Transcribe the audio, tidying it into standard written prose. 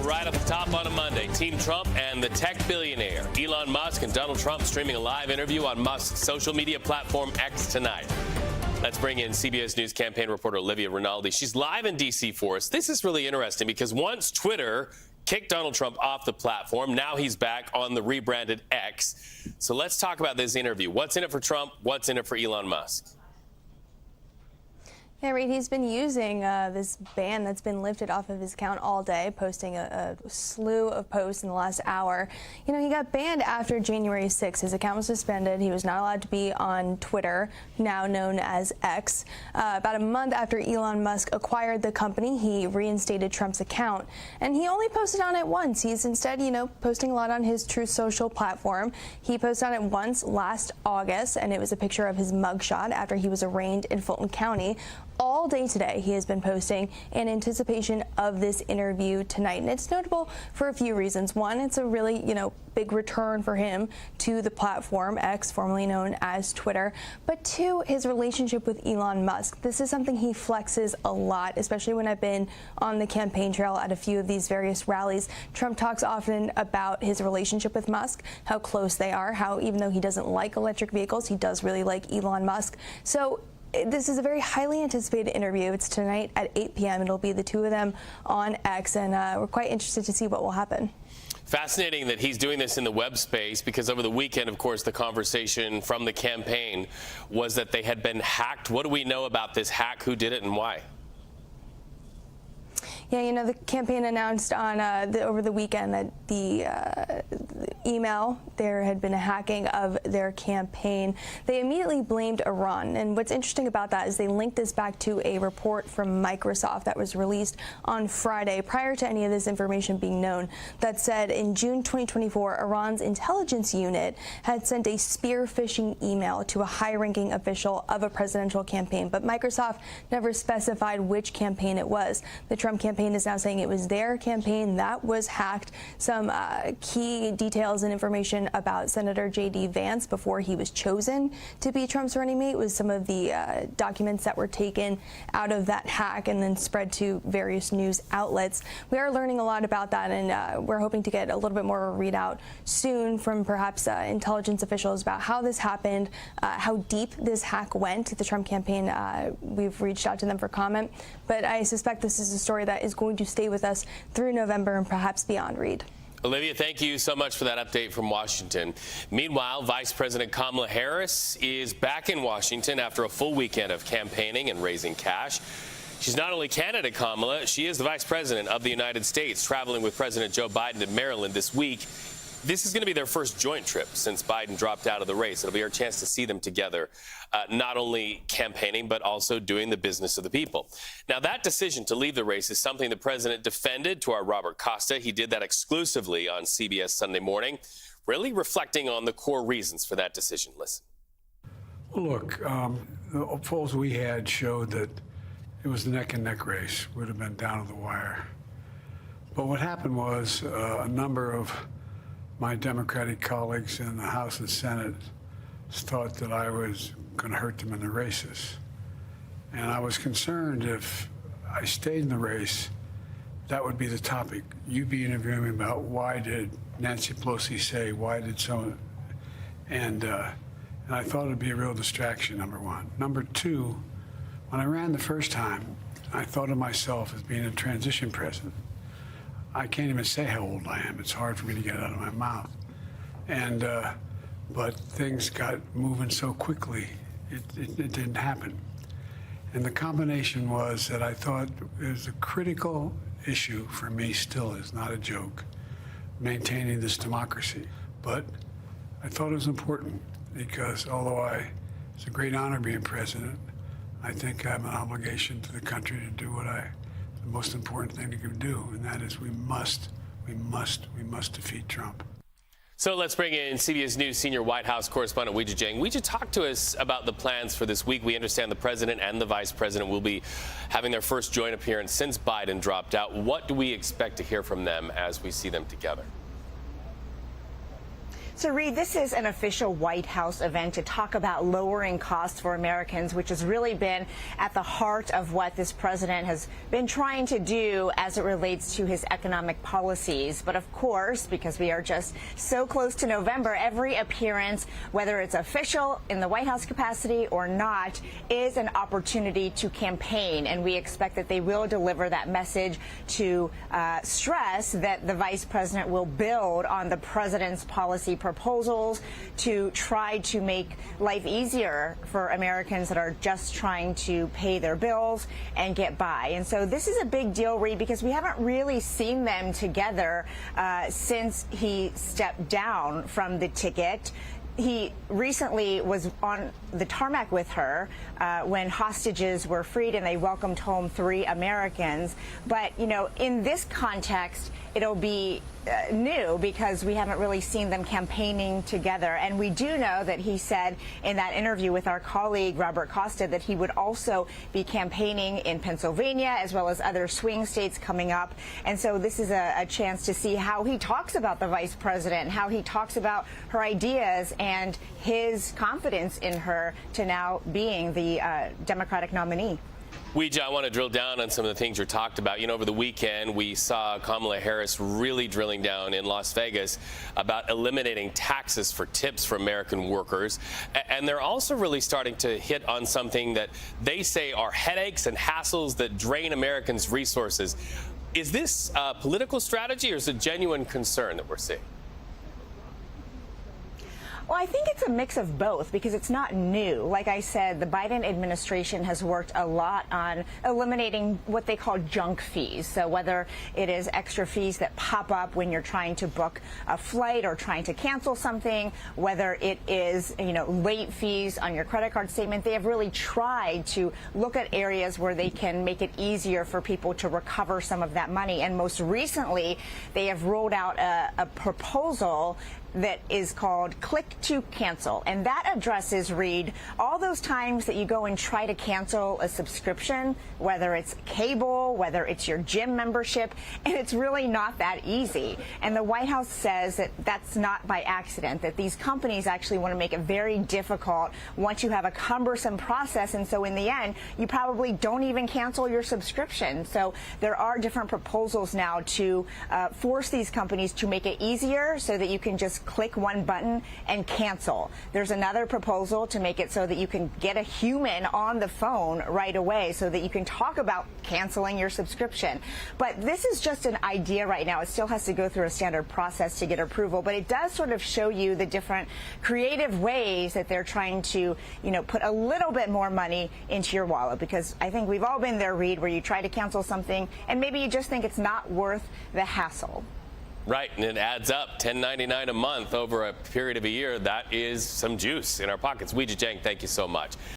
right at the top on a Monday, Team Trump and the tech billionaire Elon Musk and Donald Trump streaming a live interview on Musk's social media platform X tonight. Let's bring in CBS News campaign reporter Olivia Rinaldi. She's live in D.C. for us. This is really interesting because once Twitter kicked Donald Trump off the platform, now he's back on the rebranded X. So let's talk about this interview. What's in it for Trump? What's in it for Elon Musk? Yeah, Reed, he's been using this ban that's been lifted off of his account all day, posting a slew of posts in the last hour. You know, he got banned after January 6th. His account was suspended. He was not allowed to be on Twitter, now known as X. About a month after Elon Musk acquired the company, he reinstated Trump's account. And he only posted on it once. He's instead, posting a lot on his Truth Social platform. He posted on it once last August, and it was a picture of his mugshot after he was arraigned in Fulton County. All day today, he has been posting in anticipation of this interview tonight. And it's notable for a few reasons. One, it's a really, big return for him to the platform, X, formerly known as Twitter. But two, his relationship with Elon Musk. This is something he flexes a lot, especially when I've been on the campaign trail at a few of these various rallies. Trump talks often about his relationship with Musk, how close they are, how even though he doesn't like electric vehicles, he does really like Elon Musk. So this is a very highly anticipated interview. It's tonight at 8 p.m. It'll be the two of them on X, and we're quite interested to see what will happen. Fascinating that he's doing this in the web space, because over the weekend, of course, the conversation from the campaign was that they had been hacked. What do we know about this hack? Who did it and why? Yeah, the campaign announced on over the weekend that the email, there had been a hacking of their campaign. They immediately blamed Iran. And what's interesting about that is they linked this back to a report from Microsoft that was released on Friday prior to any of this information being known, that said in June 2024, Iran's intelligence unit had sent a spear phishing email to a high-ranking official of a presidential campaign. But Microsoft never specified which campaign it was. The Trump campaign is now saying it was their campaign that was hacked. Some key details and information about Senator J.D. Vance before he was chosen to be Trump's running mate was some of the documents that were taken out of that hack and then spread to various news outlets. We are learning a lot about that, and we're hoping to get a little bit more of a readout soon from perhaps intelligence officials about how this happened, how deep this hack went. The Trump campaign, we've reached out to them for comment, but I suspect this is a story that is going to stay with us through November and perhaps beyond, Reed. Olivia, thank you so much for that update from Washington. Meanwhile, Vice President Kamala Harris is back in Washington after a full weekend of campaigning and raising cash. She's not only candidate Kamala, she is the Vice President of the United States, traveling with President Joe Biden to Maryland this week. This is going to be their first joint trip since Biden dropped out of the race. It'll be our chance to see them together, not only campaigning, but also doing the business of the people. Now, that decision to leave the race is something the president defended to our Robert Costa. He did that exclusively on CBS Sunday Morning, really reflecting on the core reasons for that decision. Listen. Well, look, the polls we had showed that it was the neck-and-neck race. Would have been down to the wire. But what happened was a number of my Democratic colleagues in the House and Senate thought that I was going to hurt them in the races. And I was concerned if I stayed in the race, that would be the topic. You'd be interviewing me about why did Nancy Pelosi say, why did someone, and I thought it'd be a real distraction, number one. Number two, when I ran the first time, I thought of myself as being a transition president. I can't even say how old I am. It's hard for me to get it out of my mouth. And, but things got moving so quickly, it didn't happen. And the combination was that I thought it was a critical issue for me, still is not a joke, maintaining this democracy. But I thought it was important because although it's a great honor being president, I think I have an obligation to the country to do the most important thing to do, and that is we must defeat Trump. So let's bring in CBS News senior White House correspondent Weijia Jiang. Weijia, talk to us about the plans for this week. We understand the president and the vice president will be having their first joint appearance since Biden dropped out. What do we expect to hear from them as we see them together? So, Reed, this is an official White House event to talk about lowering costs for Americans, which has really been at the heart of what this president has been trying to do as it relates to his economic policies. But of course, because we are just so close to November, every appearance, whether it's official in the White House capacity or not, is an opportunity to campaign. And we expect that they will deliver that message to stress that the vice president will build on the president's policy proposals to try to make life easier for Americans that are just trying to pay their bills and get by. And so this is a big deal, Reed, because we haven't really seen them together since he stepped down from the ticket. He recently was on the tarmac with her when hostages were freed and they welcomed home 3 Americans. But, you know, in this context, it'll be new because we haven't really seen them campaigning together. And we do know that he said in that interview with our colleague Robert Costa that he would also be campaigning in Pennsylvania as well as other swing states coming up. And so this is a chance to see how he talks about the vice president, how he talks about her ideas and his confidence in her to now being the Democratic nominee. Weijia, I want to drill down on some of the things you talked about. You know, over the weekend, we saw Kamala Harris really drilling down in Las Vegas about eliminating taxes for tips for American workers. And they're also really starting to hit on something that they say are headaches and hassles that drain Americans' resources. Is this a political strategy or is it a genuine concern that we're seeing? Well, I think it's a mix of both because it's not new. Like I said, the Biden administration has worked a lot on eliminating what they call junk fees. So whether it is extra fees that pop up when you're trying to book a flight or trying to cancel something, whether it is, you know, late fees on your credit card statement, they have really tried to look at areas where they can make it easier for people to recover some of that money. And most recently, they have rolled out a proposal that is called Click to Cancel. And that addresses, Reed, all those times that you go and try to cancel a subscription, whether it's cable, whether it's your gym membership, and it's really not that easy. And the White House says that that's not by accident, that these companies actually want to make it very difficult once you have a cumbersome process. And so in the end, you probably don't even cancel your subscription. So there are different proposals now to force these companies to make it easier so that you can just click one button and cancel. There's another proposal to make it so that you can get a human on the phone right away so that you can talk about canceling your subscription. But this is just an idea right now. It still has to go through a standard process to get approval, but it does sort of show you the different creative ways that they're trying to, you know, put a little bit more money into your wallet, because I think we've all been there, Reed, where you try to cancel something and maybe you just think it's not worth the hassle. Right, and it adds up. $10.99 a month over a period of a year. That is some juice in our pockets. Weijia Jiang, thank you so much.